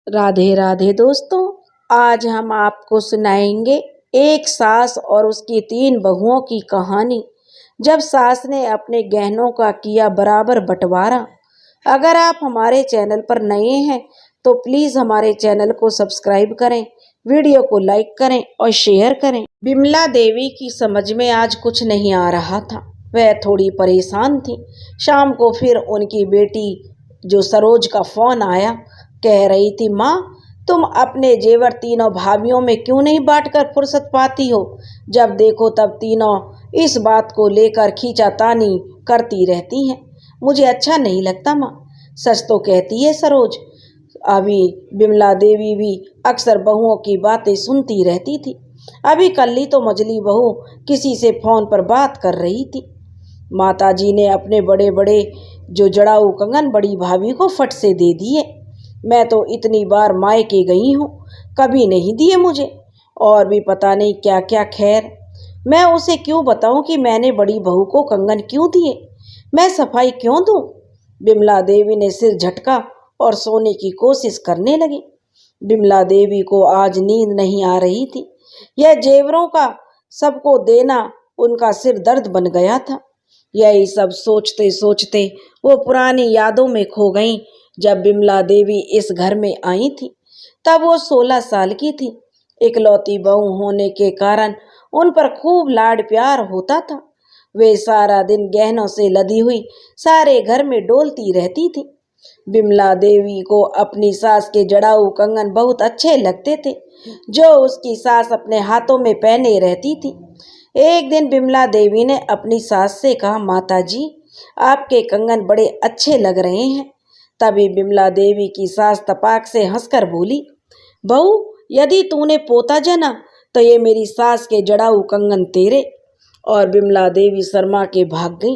राधे राधे दोस्तों। आज हम आपको सुनाएंगे एक सास और उसकी 3 बहुओं की कहानी। जब सास ने अपने गहनों का किया बराबर बंटवारा। अगर आप हमारे चैनल पर नए हैं तो प्लीज़ हमारे चैनल को सब्सक्राइब करें, वीडियो को लाइक करें और शेयर करें। बिमला देवी की समझ में आज कुछ नहीं आ रहा था। वह थोड़ी परेशान थी। शाम को फिर उनकी बेटी जो सरोज का फ़ोन आया, कह रही थी, माँ तुम अपने जेवर तीनों भाभियों में क्यों नहीं बांटकर फुर्सत पाती हो? जब देखो तब तीनों इस बात को लेकर खींचातानी करती रहती हैं। मुझे अच्छा नहीं लगता माँ। सच तो कहती है सरोज। अभी बिमला देवी भी अक्सर बहुओं की बातें सुनती रहती थी। अभी कल ही तो मजली बहू किसी से फोन पर बात कर रही थी। माताजी ने अपने बड़े बड़े जो जड़ाऊ कंगन बड़ी भाभी को फट से दे दिए। मैं तो इतनी बार मायके गई हूँ, कभी नहीं दिए मुझे। और भी पता नहीं क्या क्या। खैर, मैं उसे क्यों बताऊं कि मैंने बड़ी बहू को कंगन क्यों दिए? मैं सफाई क्यों दूं? बिमला देवी ने सिर झटका और सोने की कोशिश करने लगी। बिमला देवी को आज नींद नहीं आ रही थी। यह जेवरों का सबको देना उनका सिर दर्द बन गया था। यही सब सोचते सोचते वो पुरानी यादों में खो गईं। जब बिमला देवी इस घर में आई थी तब वो 16 साल की थी। इकलौती बहू होने के कारण उन पर खूब लाड प्यार होता था। वे सारा दिन गहनों से लदी हुई सारे घर में डोलती रहती थी। बिमला देवी को अपनी सास के जड़ाऊ कंगन बहुत अच्छे लगते थे, जो उसकी सास अपने हाथों में पहने रहती थी। एक दिन बिमला देवी ने अपनी सास से कहा, माता जी आपके कंगन बड़े अच्छे लग रहे हैं। तभी बिमला देवी की सास तपाक से हंसकर बोली, बहू यदि तूने पोता जना तो ये मेरी सास के जड़ाऊ कंगन तेरे। और बिमला देवी शर्मा के भाग गई।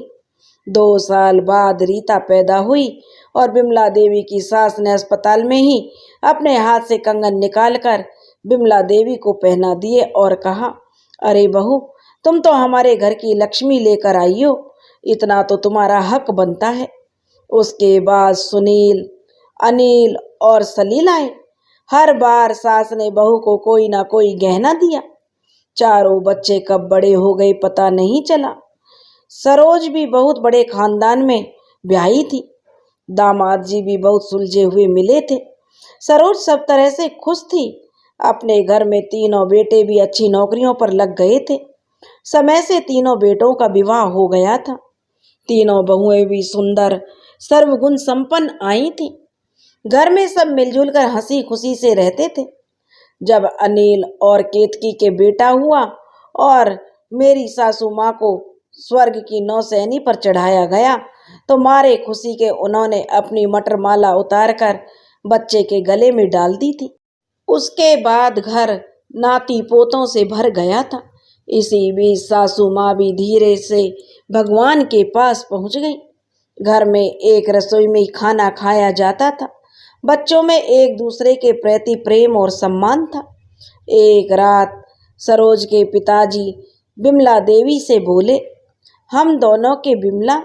2 साल बाद रीता पैदा हुई और बिमला देवी की सास ने अस्पताल में ही अपने हाथ से कंगन निकालकर बिमला देवी को पहना दिए और कहा, अरे बहू तुम तो हमारे घर की लक्ष्मी लेकर आई हो, इतना तो तुम्हारा हक बनता है। उसके बाद सुनील, अनिल और सलील आए। हर बार सास ने बहू को कोई ना कोई गहना दिया। चारों बच्चे कब बड़े हो गए पता नहीं चला। सरोज भी बहुत बड़े खानदान में ब्याही थी। दामाद जी भी बहुत सुलझे हुए मिले थे। सरोज सब तरह से खुश थी। अपने घर में तीनों बेटे भी अच्छी नौकरियों पर लग गए थे। समय से तीनों बेटों का विवाह हो गया था। तीनों बहुएं भी सुंदर सर्वगुण संपन्न आई थी। घर में सब मिलजुल कर हंसी खुशी से रहते थे। जब अनिल और केतकी के बेटा हुआ और मेरी सासू माँ को स्वर्ग की नौसैनी पर चढ़ाया गया तो मारे खुशी के उन्होंने अपनी मटर माला उतारकर बच्चे के गले में डाल दी थी। उसके बाद घर नाती पोतों से भर गया था। इसी बीच सासू माँ भी धीरे से भगवान के पास पहुँच गई। घर में एक रसोई में खाना खाया जाता था। बच्चों में एक दूसरे के प्रति प्रेम और सम्मान था। एक रात सरोज के पिताजी बिमला देवी से बोले, हम दोनों के बिमला,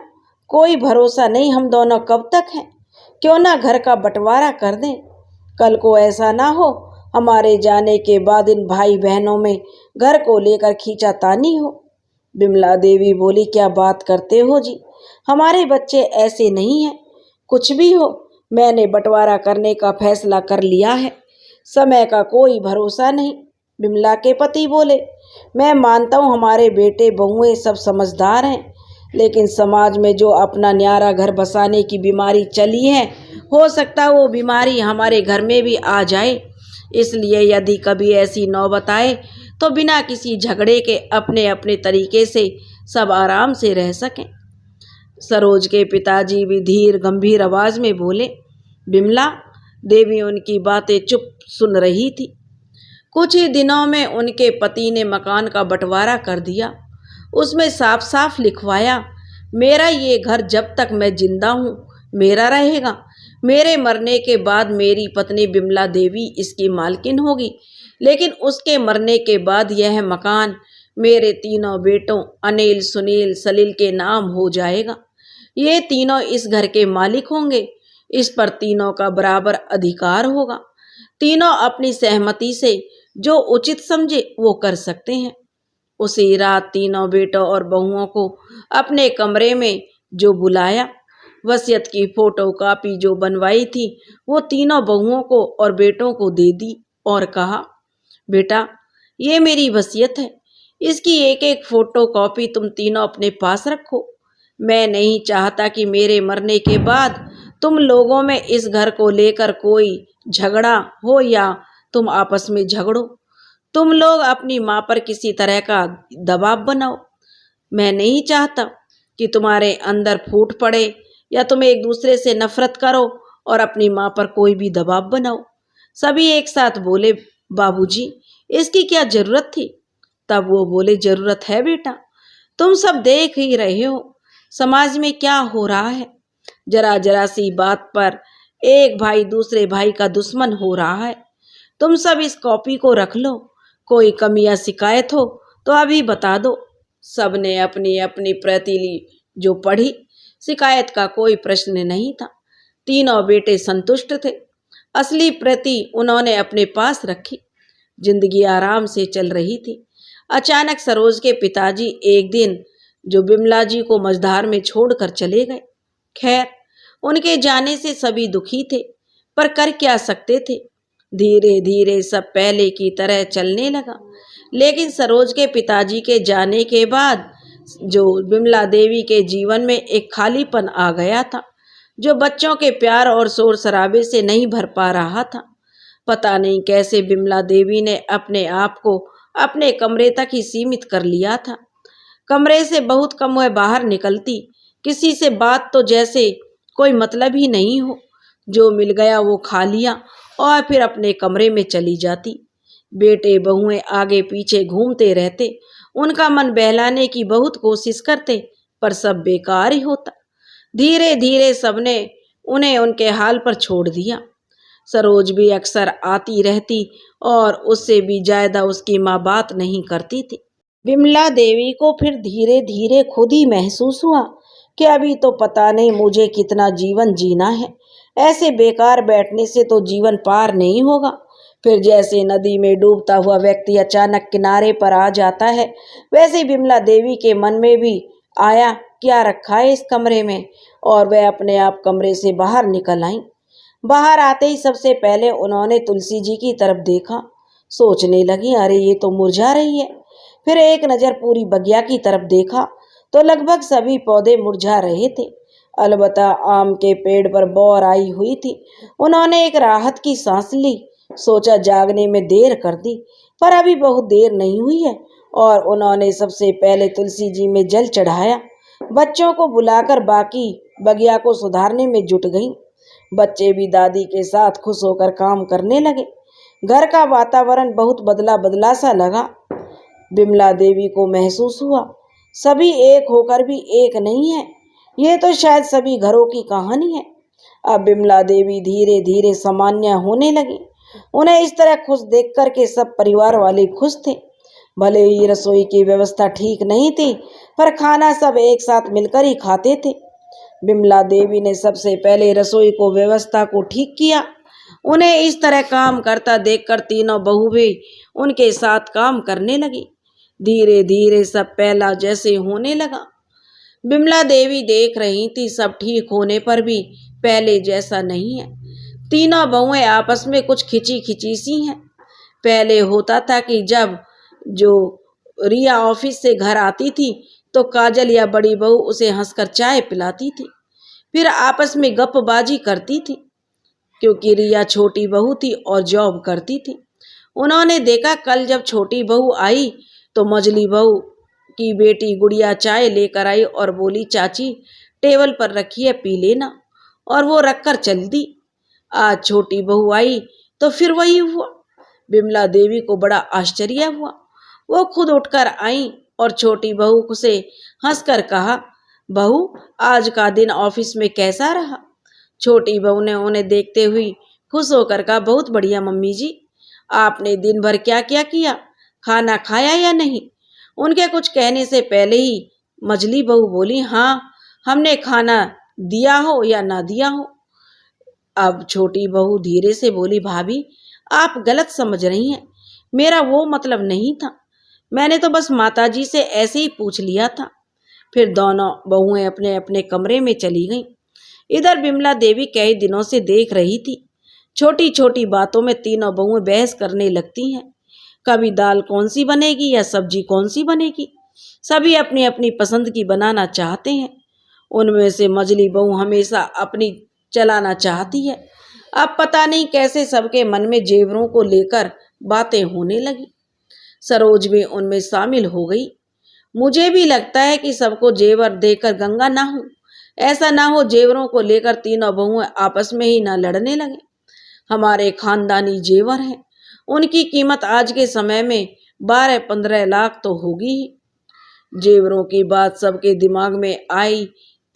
कोई भरोसा नहीं हम दोनों कब तक हैं। क्यों ना घर का बंटवारा कर दें। कल को ऐसा ना हो हमारे जाने के बाद इन भाई बहनों में घर को लेकर खींचातानी हो। बिमला देवी बोली, क्या बात करते हो जी, हमारे बच्चे ऐसे नहीं हैं। कुछ भी हो, मैंने बंटवारा करने का फैसला कर लिया है। समय का कोई भरोसा नहीं। बिमला के पति बोले, मैं मानता हूँ हमारे बेटे बहुएं सब समझदार हैं, लेकिन समाज में जो अपना न्यारा घर बसाने की बीमारी चली है, हो सकता वो बीमारी हमारे घर में भी आ जाए। इसलिए यदि कभी ऐसी नौबत आए तो बिना किसी झगड़े के अपने अपने तरीके से सब आराम से रह सकें। सरोज के पिताजी भी धीर गंभीर आवाज में बोले। बिमला देवी उनकी बातें चुप सुन रही थी। कुछ ही दिनों में उनके पति ने मकान का बंटवारा कर दिया। उसमें साफ साफ लिखवाया, मेरा ये घर जब तक मैं जिंदा हूँ मेरा रहेगा। मेरे मरने के बाद मेरी पत्नी बिमला देवी इसकी मालकिन होगी, लेकिन उसके मरने के बाद यह मकान मेरे तीनों बेटों अनिल, सुनील, सलील के नाम हो जाएगा। ये तीनों इस घर के मालिक होंगे। इस पर तीनों का बराबर अधिकार होगा। तीनों अपनी सहमति से जो उचित समझे वो कर सकते हैं। उसी रात तीनों बेटों और बहुओं को अपने कमरे में जो बुलाया, वसीयत की फोटो कॉपी जो बनवाई थी वो तीनों बहुओं को और बेटों को दे दी और कहा, बेटा ये मेरी वसीयत है, इसकी एक एक फोटो कॉपी तुम तीनों अपने पास रखो। मैं नहीं चाहता कि मेरे मरने के बाद तुम लोगों में इस घर को लेकर कोई झगड़ा हो या तुम आपस में झगड़ो। तुम लोग अपनी माँ पर किसी तरह का दबाव बनाओ। मैं नहीं चाहता कि तुम्हारे अंदर फूट पड़े या तुम एक दूसरे से नफरत करो और अपनी माँ पर कोई भी दबाव बनाओ। सभी एक साथ बोले, बाबूजी इसकी क्या जरूरत थी? तब वो बोले, जरूरत है बेटा, तुम सब देख ही रहे हो समाज में क्या हो रहा है। जरा जरा सी बात पर एक भाई दूसरे भाई का दुश्मन हो रहा है। तुम सब इस कॉपी को रख लो, कोई कमी या शिकायत हो तो अभी बता दो। सबने अपनी अपनी प्रति ली जो पढ़ी। शिकायत का कोई प्रश्न नहीं था। तीनों बेटे संतुष्ट थे। असली प्रति उन्होंने अपने पास रखी। जिंदगी आराम से चल रही थी। अचानक सरोज के पिताजी एक दिन जो बिमला जी को मझधार में छोड़कर चले गए। खैर, उनके जाने से सभी दुखी थे, पर कर क्या सकते थे। धीरे धीरे सब पहले की तरह चलने लगा। लेकिन सरोज के पिताजी के जाने के बाद जो बिमला देवी के जीवन में एक खालीपन आ गया था, जो बच्चों के प्यार और शोर शराबे से नहीं भर पा रहा था। पता नहीं कैसे बिमला देवी ने अपने आप को अपने कमरे तक ही सीमित कर लिया था। कमरे से बहुत कम वह बाहर निकलती। किसी से बात तो जैसे कोई मतलब ही नहीं हो। जो मिल गया वो खा लिया और फिर अपने कमरे में चली जाती। बेटे बहुएं आगे पीछे घूमते रहते, उनका मन बहलाने की बहुत कोशिश करते, पर सब बेकार ही होता। धीरे धीरे सबने उन्हें उनके हाल पर छोड़ दिया। सरोज भी अक्सर आती रहती और उससे भी ज्यादा उसकी माँ बात नहीं करती थी। बिमला देवी को फिर धीरे धीरे खुद ही महसूस हुआ कि अभी तो पता नहीं मुझे कितना जीवन जीना है। ऐसे बेकार बैठने से तो जीवन पार नहीं होगा। फिर जैसे नदी में डूबता हुआ व्यक्ति अचानक किनारे पर आ जाता है, वैसे बिमला देवी के मन में भी आया, क्या रखा है इस कमरे में, और वह अपने आप कमरे से बाहर निकल आई। बाहर आते ही सबसे पहले उन्होंने तुलसी जी की तरफ देखा। सोचने लगी, अरे ये तो मुरझा रही है। फिर एक नज़र पूरी बगिया की तरफ देखा तो लगभग सभी पौधे मुरझा रहे थे। अलबत्ता आम के पेड़ पर बौर आई हुई थी। उन्होंने एक राहत की सांस ली। सोचा जागने में देर कर दी, पर अभी बहुत देर नहीं हुई है, और उन्होंने सबसे पहले तुलसी जी में जल चढ़ाया। बच्चों को बुलाकर बाकी बगिया को सुधारने में जुट गईं। बच्चे भी दादी के साथ खुश होकर काम करने लगे। घर का वातावरण बहुत बदला बदला सा लगा। बिमला देवी को महसूस हुआ, सभी एक होकर भी एक नहीं है। ये तो शायद सभी घरों की कहानी है। अब बिमला देवी धीरे धीरे सामान्य होने लगी। उन्हें इस तरह खुश देख कर के सब परिवार वाले खुश थे। भले ही रसोई की व्यवस्था ठीक नहीं थी, पर खाना सब एक साथ मिलकर ही खाते थे। बिमला देवी ने सबसे पहले रसोई को व्यवस्था को ठीक किया। उन्हें इस तरह काम करता देखकर तीनों बहू भी उनके साथ काम करने लगी। धीरे धीरे सब पहला जैसे होने लगा। बिमला देवी देख रही थी सब ठीक होने पर भी पहले जैसा नहीं है। तीनों बहुएं आपस में कुछ खिंची खिंची सी हैं। पहले होता था कि जब जो रिया ऑफिस से घर आती थी तो काजल या बड़ी बहू उसे हंसकर चाय पिलाती थी, फिर आपस में गपबाजी करती थी। क्योंकि रिया छोटी बहू थी और जॉब करती थी। उन्होंने देखा कल जब छोटी बहू आई तो मझली बहू की बेटी गुड़िया चाय लेकर आई और बोली, चाची टेबल पर रखी है, पी लेना, और वो रखकर चल दी। आज छोटी बहू आई तो फिर वही हुआ। बिमला देवी को बड़ा आश्चर्य हुआ। वो खुद उठकर आई और छोटी बहू से हंसकर कहा, बहू आज का दिन ऑफिस में कैसा रहा? छोटी बहू ने उन्हें देखते हुए खुश होकर कहा, बहुत बढ़िया मम्मी जी। आपने दिन भर क्या क्या किया, खाना खाया या नहीं? उनके कुछ कहने से पहले ही मझली बहू बोली, हाँ हमने खाना दिया हो या ना दिया हो। अब छोटी बहू धीरे से बोली, भाभी आप गलत समझ रही हैं, मेरा वो मतलब नहीं था। मैंने तो बस माताजी से ऐसे ही पूछ लिया था। फिर दोनों बहुएं अपने अपने कमरे में चली गईं। इधर बिमला देवी कई दिनों से देख रही थी, छोटी छोटी बातों में तीनों बहुएं बहस करने लगती हैं। कभी दाल कौन सी बनेगी या सब्जी कौन सी बनेगी, सभी अपनी अपनी पसंद की बनाना चाहते हैं। उनमें से मझली बहू हमेशा अपनी चलाना चाहती है। अब पता नहीं कैसे सबके मन में जेवरों को लेकर बातें होने लगी। सरोज भी उनमें शामिल हो गई। मुझे भी लगता है कि सबको जेवर देकर गंगा ना हो, ऐसा ना हो जेवरों को लेकर तीनों बहुएं आपस में ही ना लड़ने लगे। हमारे खानदानी जेवर हैं, उनकी कीमत आज के समय में 12-15 लाख तो होगी ही। जेवरों की बात सबके दिमाग में आई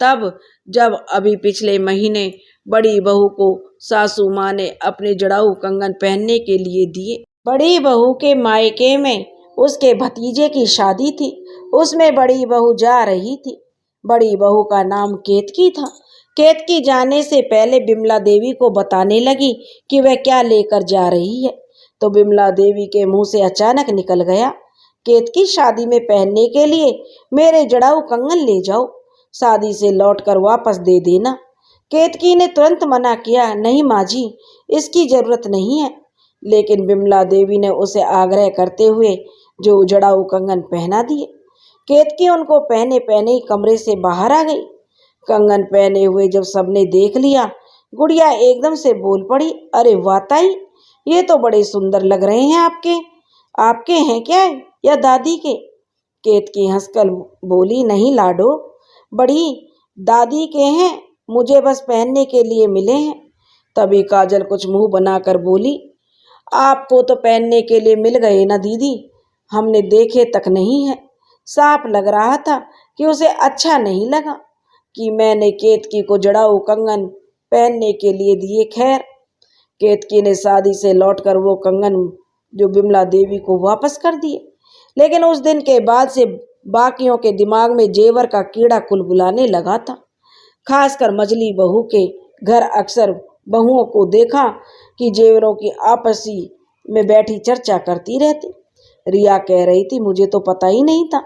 तब जब अभी पिछले महीने बड़ी बहू को सासू माँ ने अपने जड़ाऊ कंगन पहनने के लिए दिए। बड़ी बहू के मायके में उसके भतीजे की शादी थी, उसमें बड़ी बहू जा रही थी। बड़ी बहू का नाम केतकी था। केतकी जाने से पहले बिमला देवी को बताने लगी कि वह क्या लेकर जा रही है, तो बिमला देवी के मुंह से अचानक निकल गया, केतकी शादी में पहनने के लिए मेरे जड़ाऊ कंगन ले जाओ, शादी से लौटकर वापस दे देना। केतकी ने तुरंत मना किया, नहीं माँ जी, इसकी जरूरत नहीं है। लेकिन बिमला देवी ने उसे आग्रह करते हुए जो जड़ाऊ कंगन पहना दिए। केतकी उनको पहने पहने ही कमरे से बाहर आ गई। कंगन पहने हुए जब सबने देख लिया, गुड़िया एकदम से बोल पड़ी, अरे वाह ताई, ये तो बड़े सुंदर लग रहे हैं। आपके आपके हैं क्या या दादी के? केतकी हंसकर बोली, नहीं लाडो, बड़ी दादी के हैं, मुझे बस पहनने के लिए मिले हैं। तभी काजल कुछ मुंह बनाकर बोली, आपको तो पहनने के लिए मिल गए ना दीदी, हमने देखे तक नहीं है। साफ लग रहा था कि उसे अच्छा नहीं लगा कि मैंने केतकी को जड़ाऊ कंगन पहनने के लिए दिए। खैर, केतकी ने शादी से लौटकर वो कंगन जो बिमला देवी को वापस कर दिए। लेकिन उस दिन के बाद से बाकियों के दिमाग में जेवर का कीड़ा कुलबुलाने लगा था। खासकर मझली बहू के घर अक्सर बहुओं को देखा कि जेवरों की आपसी में बैठी चर्चा करती रहती। रिया कह रही थी, मुझे तो पता ही नहीं था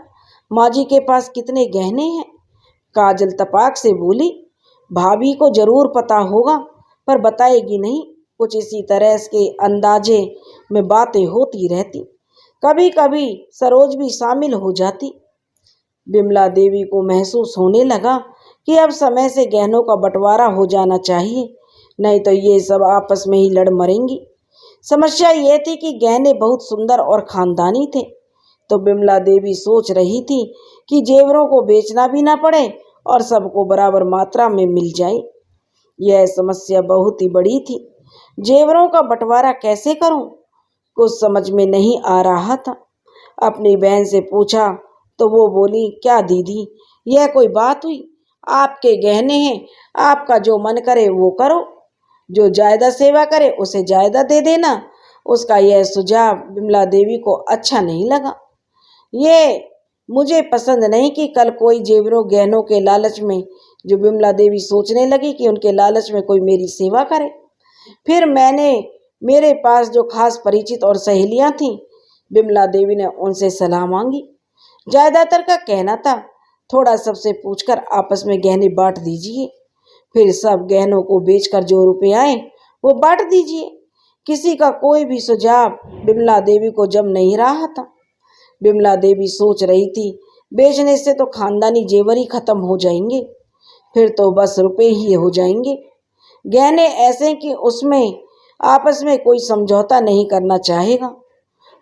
माँ जी के पास कितने गहने हैं। काजल तपाक से बोली, भाभी को जरूर पता होगा पर बताएगी नहीं। कुछ इसी तरह के अंदाजे में बातें होती रहती। कभी कभी सरोज भी शामिल हो जाती। बिमला देवी को महसूस होने लगा कि अब समय से गहनों का बंटवारा हो जाना चाहिए, नहीं तो ये सब आपस में ही लड़ मरेंगी। समस्या ये थी कि गहने बहुत सुंदर और खानदानी थे, तो बिमला देवी सोच रही थी कि जेवरों को बेचना भी ना पड़े और सबको बराबर मात्रा में मिल जाए। यह समस्या बहुत ही बड़ी थी। जेवरों का बंटवारा कैसे करूं, कुछ समझ में नहीं आ रहा था। अपनी बहन से पूछा तो वो बोली, क्या दीदी, यह कोई बात हुई? आपके गहने हैं, आपका जो मन करे वो करो, जो ज्यादा सेवा करे उसे ज्यादा दे देना। उसका यह सुझाव बिमला देवी को अच्छा नहीं लगा। ये मुझे पसंद नहीं कि कल कोई जेवरों गहनों के लालच में, जो बिमला देवी सोचने लगी कि उनके लालच में कोई मेरी सेवा करे। फिर मेरे पास जो खास परिचित और सहेलियां थीं, बिमला देवी ने उनसे सलाह मांगी। ज्यादातर का कहना था, थोड़ा सबसे पूछकर आपस में गहने बांट दीजिए, फिर सब गहनों को बेचकर जो रुपए आए वो बांट दीजिए। किसी का कोई भी सुझाव बिमला देवी को जम नहीं रहा था। बिमला देवी सोच रही थी, बेचने से तो खानदानी जेवर ही खत्म हो जाएंगे, फिर तो बस रुपए ही हो जाएंगे। गहने ऐसे कि उसमें आपस में कोई समझौता नहीं करना चाहेगा।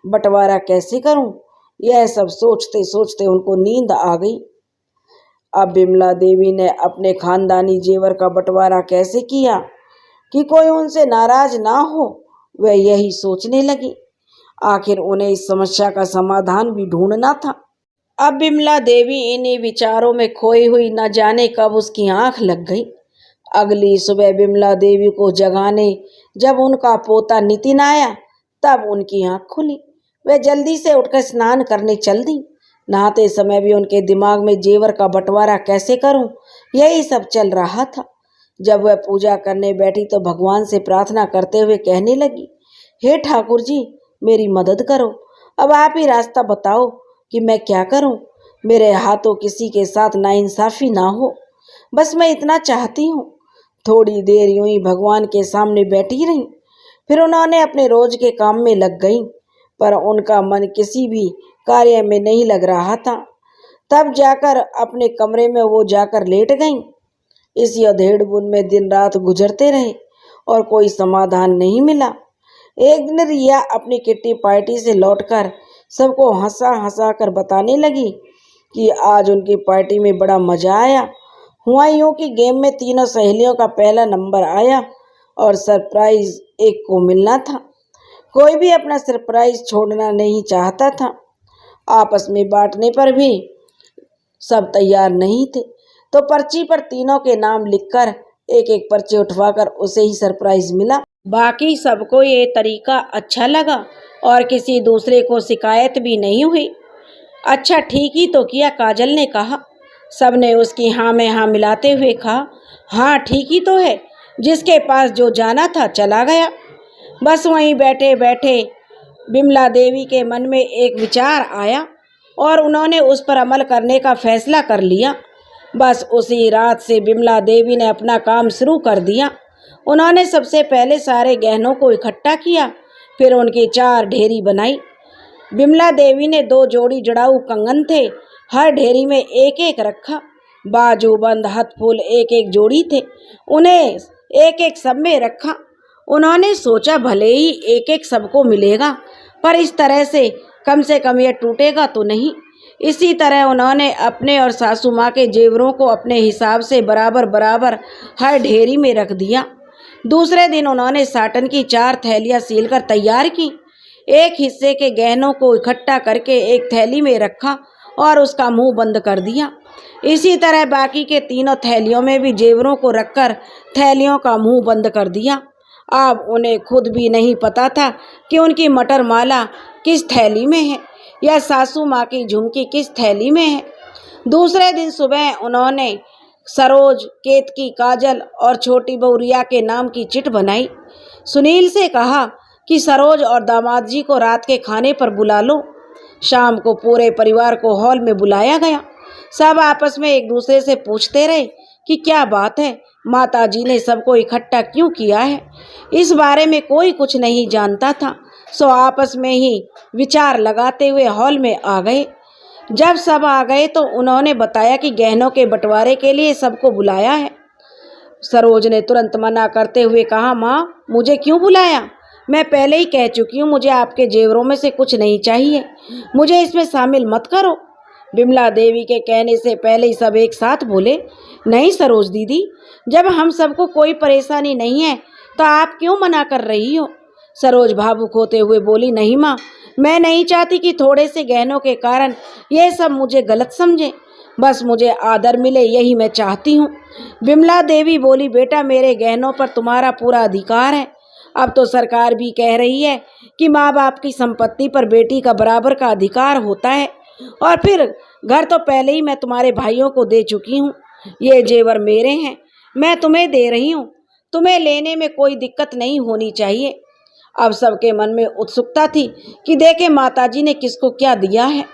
बंटवारा कैसे करूं, यह सब सोचते सोचते उनको नींद आ गई। अब बिमला देवी ने अपने खानदानी जेवर का बंटवारा कैसे किया कि कोई उनसे नाराज ना हो, वह यही सोचने लगी। आखिर उन्हें इस समस्या का समाधान भी ढूंढना था। अब बिमला देवी इन्हीं विचारों में खोई हुई न जाने कब उसकी आंख लग गई। अगली सुबह बिमला देवी को जगाने जब उनका पोता नितिन आया, तब उनकी आंख खुली। वे जल्दी से उठकर स्नान करने चल दी। नहाते समय भी उनके दिमाग में जेवर का बंटवारा कैसे करूं, यही सब चल रहा था। जब वह पूजा करने बैठी तो भगवान से प्रार्थना करते हुए कहने लगी, हे ठाकुर जी, मेरी मदद करो। अब आप ही रास्ता बताओ कि मैं क्या करूं। मेरे हाथों किसी के साथ नाइंसाफी ना हो, बस मैं इतना चाहती हूँ। थोड़ी देर यूं ही भगवान के सामने बैठी रही, फिर उन्होंने अपने रोज के काम में लग गई, पर उनका मन किसी भी कार्य में नहीं लग रहा था। तब जाकर अपने कमरे में वो जाकर लेट गईं। इसी अधेड़-बुन में दिन रात गुजरते रहे और कोई समाधान नहीं मिला। एक दिन रिया अपनी किट्टी पार्टी से लौटकर सबको हंसा हंसा कर बताने लगी कि आज उनकी पार्टी में बड़ा मजा आया। हुआ यूं कि गेम में तीनों सहेलियों का पहला नंबर आया और सरप्राइज एक को मिलना था। कोई भी अपना सरप्राइज छोड़ना नहीं चाहता था। आपस में बांटने पर भी सब तैयार नहीं थे, तो पर्ची पर तीनों के नाम लिखकर एक एक पर्ची उठवाकर उसे ही सरप्राइज मिला। बाकी सबको ये तरीका अच्छा लगा और किसी दूसरे को शिकायत भी नहीं हुई। अच्छा ठीक ही तो किया, काजल ने कहा। सबने उसकी हाँ में हाँ मिलाते हुए कहा, हाँ ठीक ही तो है, जिसके पास जो जाना था चला गया। बस वहीं बैठे बैठे बिमला देवी के मन में एक विचार आया और उन्होंने उस पर अमल करने का फैसला कर लिया। बस उसी रात से बिमला देवी ने अपना काम शुरू कर दिया। उन्होंने सबसे पहले सारे गहनों को इकट्ठा किया, फिर उनकी 4 ढेरी बनाई। बिमला देवी ने 2 जोड़ी जड़ाऊ कंगन थे, हर ढेरी में एक एक रखा। बाजूबंद हथफुल एक एक जोड़ी थे, उन्हें एक एक सब में रखा। उन्होंने सोचा भले ही एक एक सबको मिलेगा, पर इस तरह से कम यह टूटेगा तो नहीं। इसी तरह उन्होंने अपने और सासू माँ के जेवरों को अपने हिसाब से बराबर बराबर हर ढेरी में रख दिया। दूसरे दिन उन्होंने साटन की 4 थैलियाँ सीलकर तैयार की। एक हिस्से के गहनों को इकट्ठा करके एक थैली में रखा और उसका मुंह बंद कर दिया। इसी तरह बाकी के तीनों थैलियों में भी जेवरों को रखकर थैलियों का मुंह बंद कर दिया। अब उन्हें खुद भी नहीं पता था कि उनकी मटर माला किस थैली में है या सासू माँ की झुमकी किस थैली में है। दूसरे दिन सुबह उन्होंने सरोज, केतकी, काजल और छोटी बहू रिया के नाम की चिट बनाई। सुनील से कहा कि सरोज और दामाद जी को रात के खाने पर बुला लो। शाम को पूरे परिवार को हॉल में बुलाया गया। सब आपस में एक दूसरे से पूछते रहे कि क्या बात है, माता जी ने सबको इकट्ठा क्यों किया है। इस बारे में कोई कुछ नहीं जानता था, सो आपस में ही विचार लगाते हुए हॉल में आ गए। जब सब आ गए तो उन्होंने बताया कि गहनों के बंटवारे के लिए सबको बुलाया है। सरोज ने तुरंत मना करते हुए कहा, माँ मुझे क्यों बुलाया? मैं पहले ही कह चुकी हूँ मुझे आपके जेवरों में से कुछ नहीं चाहिए, मुझे इसमें शामिल मत करो। बिमला देवी के कहने से पहले ही सब एक साथ बोले, नहीं सरोज दीदी, जब हम सबको कोई परेशानी नहीं है तो आप क्यों मना कर रही हो? सरोज भावुक होते हुए बोली, नहीं माँ, मैं नहीं चाहती कि थोड़े से गहनों के कारण ये सब मुझे गलत समझे, बस मुझे आदर मिले यही मैं चाहती हूँ। बिमला देवी बोली, बेटा मेरे गहनों पर तुम्हारा पूरा अधिकार है। अब तो सरकार भी कह रही है कि माँ बाप की संपत्ति पर बेटी का बराबर का अधिकार होता है, और फिर घर तो पहले ही मैं तुम्हारे भाइयों को दे चुकी हूँ। ये जेवर मेरे हैं, मैं तुम्हें दे रही हूँ, तुम्हें लेने में कोई दिक्कत नहीं होनी चाहिए। अब सबके मन में उत्सुकता थी कि देखें माताजी ने किसको क्या दिया है।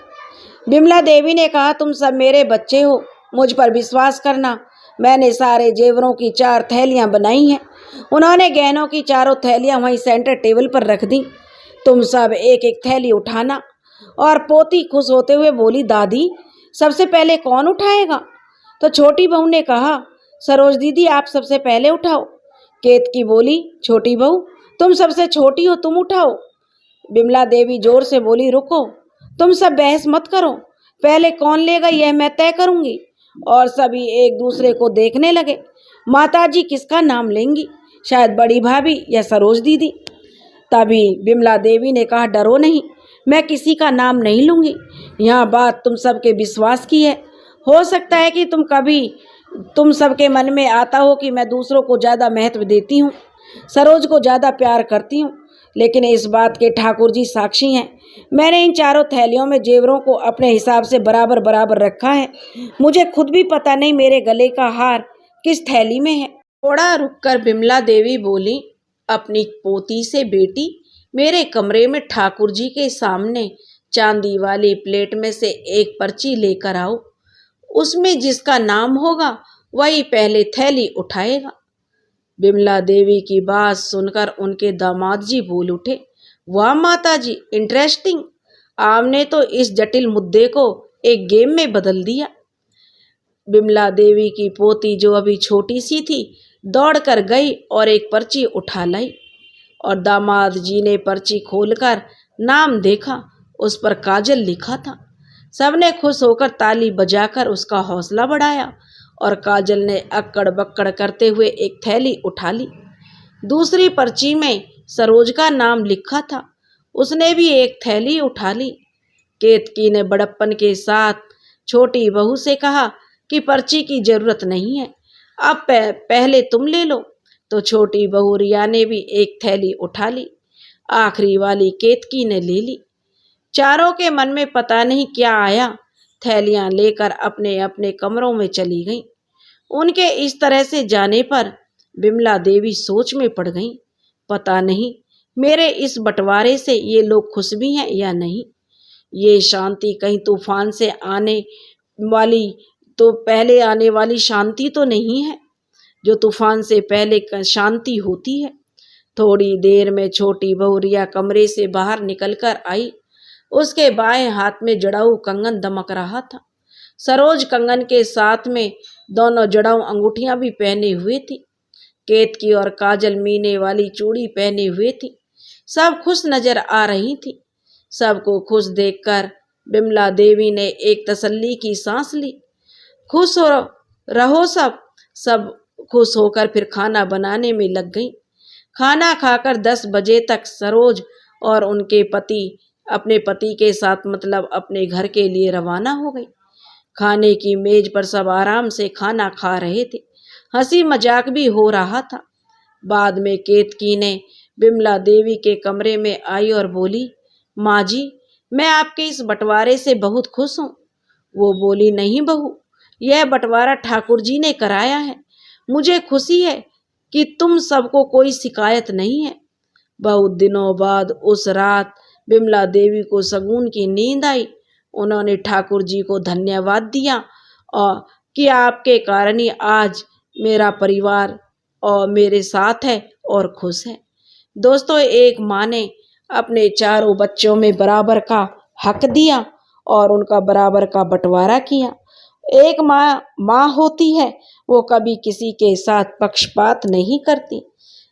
बिमला देवी ने कहा, तुम सब मेरे बच्चे हो, मुझ पर विश्वास करना। मैंने सारे जेवरों की 4 थैलियां बनाई हैं। उन्होंने गहनों की 4 थैलियां वहीं सेंटर टेबल पर रख दी। तुम सब एक एक थैली उठाना। और पोती खुश होते हुए बोली, दादी सबसे पहले कौन उठाएगा? तो छोटी बहू ने कहा, सरोज दीदी आप सबसे पहले उठाओ। केतकी बोली, छोटी बहू तुम सबसे छोटी हो, तुम उठाओ। बिमला देवी जोर से बोली, रुको, तुम सब बहस मत करो, पहले कौन लेगा यह मैं तय करूंगी। और सभी एक दूसरे को देखने लगे, माताजी किसका नाम लेंगी, शायद बड़ी भाभी या सरोज दीदी। तभी बिमला देवी ने कहा, डरो नहीं, मैं किसी का नाम नहीं लूंगी, यहाँ बात तुम सबके विश्वास की है। हो सकता है कि तुम सबके मन में आता हो कि मैं दूसरों को ज़्यादा महत्व देती हूँ, सरोज को ज़्यादा प्यार करती हूँ, लेकिन इस बात के ठाकुर जी साक्षी हैं। मैंने इन 4 थैलियों में जेवरों को अपने हिसाब से बराबर बराबर रखा है। मुझे खुद भी पता नहीं मेरे गले का हार किस थैली में है। थोड़ा रुककर बिमला देवी बोली अपनी पोती से, बेटी मेरे कमरे में ठाकुर जी के सामने चांदी वाली प्लेट में से एक पर्ची लेकर आओ। उसमें जिसका नाम होगा वही पहले थैली उठाएगा। बिमला देवी की बात सुनकर उनके दामाद जी बोल उठे, वाह माता जी, इंटरेस्टिंग। आपने तो इस जटिल मुद्दे को एक गेम में बदल दिया। बिमला देवी की पोती, जो अभी छोटी सी थी, दौड़कर गई और एक पर्ची उठा लाई और दामाद जी ने पर्ची खोलकर नाम देखा। उस पर काजल लिखा था। सबने खुश होकर ताली बजाकर उसका हौसला बढ़ाया और काजल ने अक्कड़ बक्कड़ करते हुए एक थैली उठा ली। दूसरी पर्ची में सरोज का नाम लिखा था। उसने भी एक थैली उठा ली। केतकी ने बड़प्पन के साथ छोटी बहू से कहा कि पर्ची की जरूरत नहीं है, अब पहले तुम ले लो। तो छोटी बहू रिया ने भी एक थैली उठा ली। आखिरी वाली केतकी ने ले ली। चारों के मन में पता नहीं क्या आया, थैलियां लेकर अपने अपने कमरों में चली गईं। उनके इस तरह से जाने पर बिमला देवी सोच में पड़ गईं। पता नहीं मेरे इस बंटवारे से ये लोग खुश भी हैं या नहीं। ये शांति कहीं तूफान से आने वाली, तो पहले आने वाली शांति तो नहीं है, जो तूफान से पहले शांति होती है। थोड़ी देर में छोटी बहू रिया कमरे से बाहर निकलकर आई। उसके बाएं हाथ में जड़ाऊ कंगन दमक रहा था। सरोज कंगन के साथ में दोनों जड़ाऊ अंगूठियां भी पहने हुए थी। केतकी और काजल मीने वाली चूड़ी पहने हुए थी। सब खुश नजर आ रही थी। सबको खुश देखकर बिमला देवी ने एक तसल्ली की सांस ली। खुश हो रहो सब। सब खुश होकर फिर खाना बनाने में लग गई। खाना खाकर 10 बजे तक सरोज और उनके पति अपने पति के साथ, मतलब अपने घर के लिए रवाना हो गई। खाने की मेज पर सब आराम से खाना खा रहे थे। हंसी मजाक भी हो रहा था। बाद में केतकी ने बिमला देवी के कमरे में आई और बोली, माँ जी, मैं आपके इस बंटवारे से बहुत खुश हूँ। वो बोली, नहीं बहू, यह बंटवारा ठाकुर जी ने कराया है। मुझे खुशी है कि तुम सबको कोई शिकायत नहीं है। बहुत दिनों बाद उस रात बिमला देवी को शगुन की नींद आई। उन्होंने ठाकुर जी को धन्यवाद दिया और कि आपके कारण ही आज मेरा परिवार और मेरे साथ है और खुश है। दोस्तों, एक माँ ने अपने चारों बच्चों में बराबर का हक दिया और उनका बराबर का बंटवारा किया। एक माँ होती है, वो कभी किसी के साथ पक्षपात नहीं करती।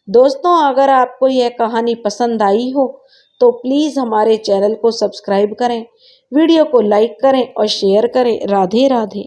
दोस्तों, अगर आपको यह कहानी पसंद आई हो तो प्लीज़ हमारे चैनल को सब्सक्राइब करें, वीडियो को लाइक करें और शेयर करें। राधे राधे।